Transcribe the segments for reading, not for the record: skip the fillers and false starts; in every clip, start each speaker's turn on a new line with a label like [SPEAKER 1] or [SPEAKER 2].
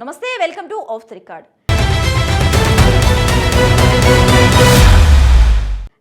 [SPEAKER 1] నమస్తే, welcome to off the record.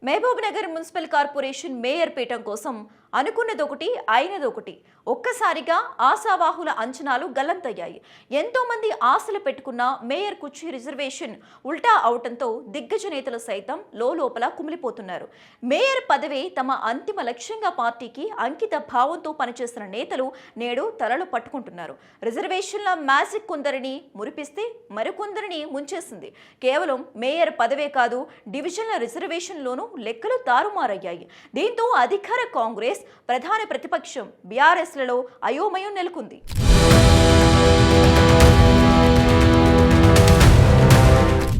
[SPEAKER 1] Mahabubnagar municipal corporation mayor పీఠం కోసం అనుకున్నదొకటి అయినదొకటి. ఒక్కసారిగా ఆశావాహుల అంచనాలు గల్లంతయ్యాయి. ఎంతో మంది ఆశలు పెట్టుకున్న మేయర్ కుర్చీ రిజర్వేషన్ ఉల్టా అవటంతో దిగ్గజ నేతలు సైతం లోపల కుమిలిపోతున్నారు. మేయర్ పదవి తమ అంతిమ లక్ష్యంగా పార్టీకి అంకిత భావంతో పనిచేస్తున్న నేతలు నేడు తలలు పట్టుకుంటున్నారు. రిజర్వేషన్ల మ్యాజిక్ కొందరిని మురిపిస్తే మరికొందరిని ముంచేసింది. కేవలం మేయర్ పదవే కాదు, డివిజన్ల రిజర్వేషన్లోనూ లెక్కలు తారుమారయ్యాయి. దీంతో అధికార కాంగ్రెస్, ప్రధాన ప్రతిపక్షం బీఆర్ఎస్లలో అయోమయం నెలకొంది.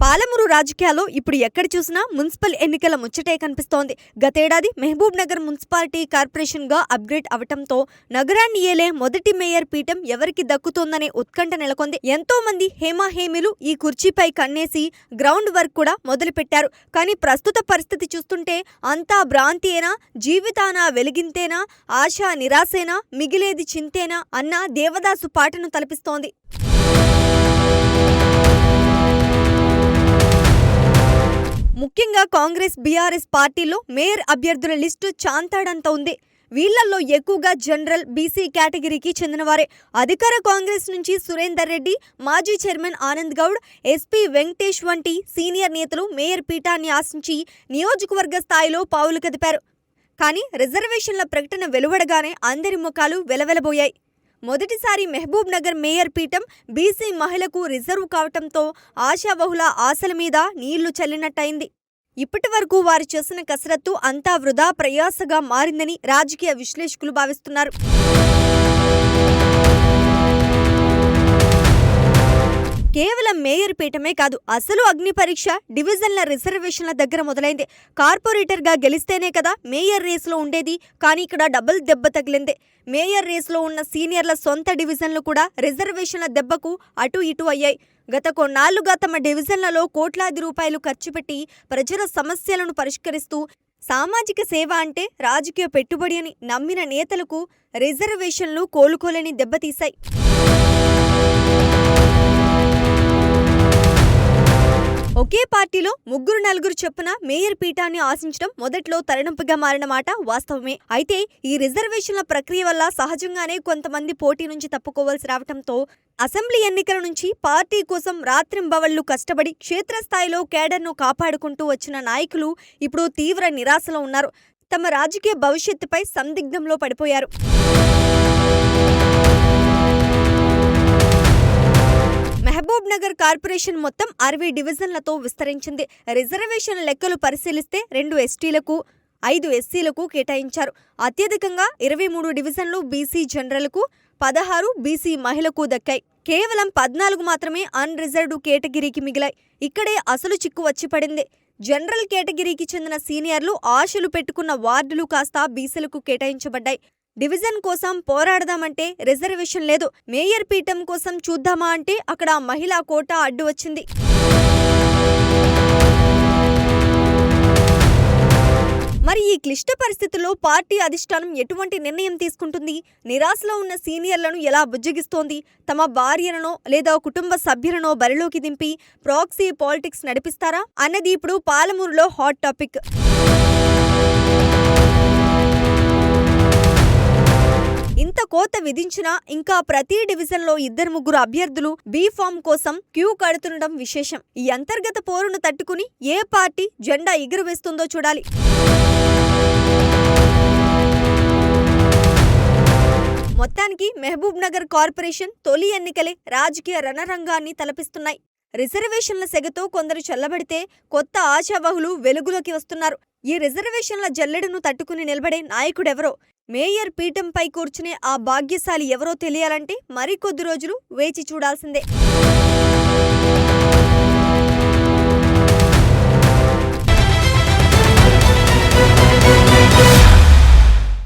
[SPEAKER 2] పాలమూరు రాజకీయాల్లో ఇప్పుడు ఎక్కడ చూసినా మున్సిపల్ ఎన్నికల ముచ్చటే కనిపిస్తోంది. గతేడాది మహబూబ్ నగర్ మున్సిపాలిటీ కార్పొరేషన్ గా అప్గ్రేడ్ అవటంతో నగరాన్ని ఏలే మొదటి మేయర్ పీఠం ఎవరికి దక్కుతోందనే ఉత్కంఠ నెలకొంది. ఎంతో మంది హేమాహేమిలు ఈ కుర్చీపై కన్నేసి గ్రౌండ్ వర్క్ కూడా మొదలు పెట్టారు. కానీ ప్రస్తుత పరిస్థితి చూస్తుంటే అంతా భ్రాంతియేనా, జీవితాన వెలిగింతేనా, ఆశ నిరాశేనా, మిగిలేది చింతేనా అన్న దేవదాసు పాటను తలపిస్తోంది. ముఖ్యంగా కాంగ్రెస్, బీఆర్ఎస్ పార్టీలో మేయర్ అభ్యర్థుల లిస్టు చాంతాడంత ఉంది. వీళ్లలో ఎక్కువగా జనరల్, బీసీ కేటగిరీకి చెందినవారే. అధికార కాంగ్రెస్ నుంచి సురేందర్ రెడ్డి, మాజీ చైర్మన్ ఆనంద్ గౌడ్, ఎస్పీ వెంకటేష్ వంటి సీనియర్ నేతలు మేయర్ పీఠాన్ని ఆశించి నియోజకవర్గ స్థాయిలో పావులు కదిపారు. కానీ రిజర్వేషన్ల ప్రకటన వెలువడగానే అందరి ముఖాలు వెలవెలబోయాయి. మొదటిసారి మహబూబ్ నగర్ మేయర్ పీఠం బీసీ మహిళకు రిజర్వ్ కావటంతో ఆశావహుల ఆశల మీద నీళ్లు చల్లినట్టయింది. ఇప్పటి వరకు వారు చేసిన కసరత్తు అంతా వృధా ప్రయాసగా మారిందని రాజకీయ విశ్లేషకులు భావిస్తున్నారు. కేవలం మేయర్ పీఠమే కాదు, అసలు అగ్ని పరీక్ష డివిజన్ల రిజర్వేషన్ల దగ్గర మొదలైంది. కార్పొరేటర్గా గెలిస్తేనే కదా మేయర్ రేసులో ఉండేది. కానీ ఇక్కడ డబుల్ దెబ్బ తగిలింది. మేయర్ రేసులో ఉన్న సీనియర్ల సొంత డివిజన్లు కూడా రిజర్వేషన్ల దెబ్బకు అటు ఇటు అయ్యాయి. గత కొన్నాళ్లుగా తమ డివిజన్లలో కోట్లాది రూపాయలు ఖర్చు పెట్టి ప్రజల సమస్యలను పరిష్కరిస్తూ సామాజిక సేవ అంటే రాజకీయ పెట్టుబడి అని నమ్మిన నేతలకు రిజర్వేషన్లు కోలుకోలేని దెబ్బతీశాయి. ఒకే పార్టీలో ముగ్గురు నలుగురు చొప్పున మేయర్ పీఠాన్ని ఆశించడం మొదట్లో తలనొప్పిగా మారిన మాట వాస్తవమే. అయితే ఈ రిజర్వేషన్ల ప్రక్రియ వల్ల సహజంగానే కొంతమంది పోటీ నుంచి తప్పుకోవాల్సి రావడంతో అసెంబ్లీ ఎన్నికల నుంచి పార్టీ కోసం రాత్రింబవళ్లు కష్టపడి క్షేత్రస్థాయిలో కేడర్ను కాపాడుకుంటూ వచ్చిన నాయకులు ఇప్పుడు తీవ్ర నిరాశలో ఉన్నారు. తమ రాజకీయ భవిష్యత్తుపై సందిగ్ధంలో పడిపోయారు. మహబూబ్ నగర్ కార్పొరేషన్ మొత్తం 60 డివిజన్లతో విస్తరించింది. రిజర్వేషన్ లెక్కలు పరిశీలిస్తే 2 ఎస్టీలకు, 5 ఎస్సీలకు కేటాయించారు. అత్యధికంగా 23 డివిజన్లు బీసీ జనరల్కు, 16 బీసీ మహిళకు దక్కాయి. కేవలం 14 మాత్రమే అన్ రిజర్వ్డ్ కేటగిరీకి మిగిలాయి. ఇక్కడే అసలు చిక్కు వచ్చి పడింది. జనరల్ కేటగిరీకి చెందిన సీనియర్లు ఆశలు పెట్టుకున్న వార్డులు కాస్త బీసీలకు కేటాయించబడ్డాయి. డివిజన్ కోసం పోరాడదామంటే రిజర్వేషన్ లేదు. మేయర్ పీఠం కోసం చూద్దామా అంటే అక్కడ మహిళా కోటా అడ్డు వచ్చింది. మరి ఈ క్లిష్ట పరిస్థితుల్లో పార్టీ అధిష్టానం ఎటువంటి నిర్ణయం తీసుకుంటుంది? నిరాశలో ఉన్న సీనియర్లను ఎలా బుజ్జగిస్తోంది? తమ భార్యలనో లేదా కుటుంబ సభ్యులనో బరిలోకి దింపి ప్రాక్సీ పాలిటిక్స్ నడిపిస్తారా అన్నది ఇప్పుడు పాలమూరులో హాట్ టాపిక్. ఇంత కోత విధించినా ఇంకా ప్రతి డివిజన్లో 2-3 అభ్యర్థులు బీ ఫామ్ కోసం క్యూ కడుతుండడం విశేషం. ఈ అంతర్గత పోరును తట్టుకుని ఏ పార్టీ జెండా ఎగురవేస్తుందో చూడాలి. మొత్తానికి మహబూబ్ నగర్ కార్పొరేషన్ తొలి ఎన్నికలే రాజకీయ రణరంగాన్ని తలపిస్తున్నాయి. రిజర్వేషన్ల సెగతో కొందరు చల్లబడితే కొత్త ఆశావహులు వెలుగులోకి వస్తున్నారు. ఈ రిజర్వేషన్ల జల్లెడను తట్టుకుని నిలబడే నాయకుడెవరో, మేయర్ పీఠంపై కూర్చునే ఆ భాగ్యశాలి ఎవరో తెలియాలంటే మరికొద్ది రోజులు వేచి చూడాల్సిందే.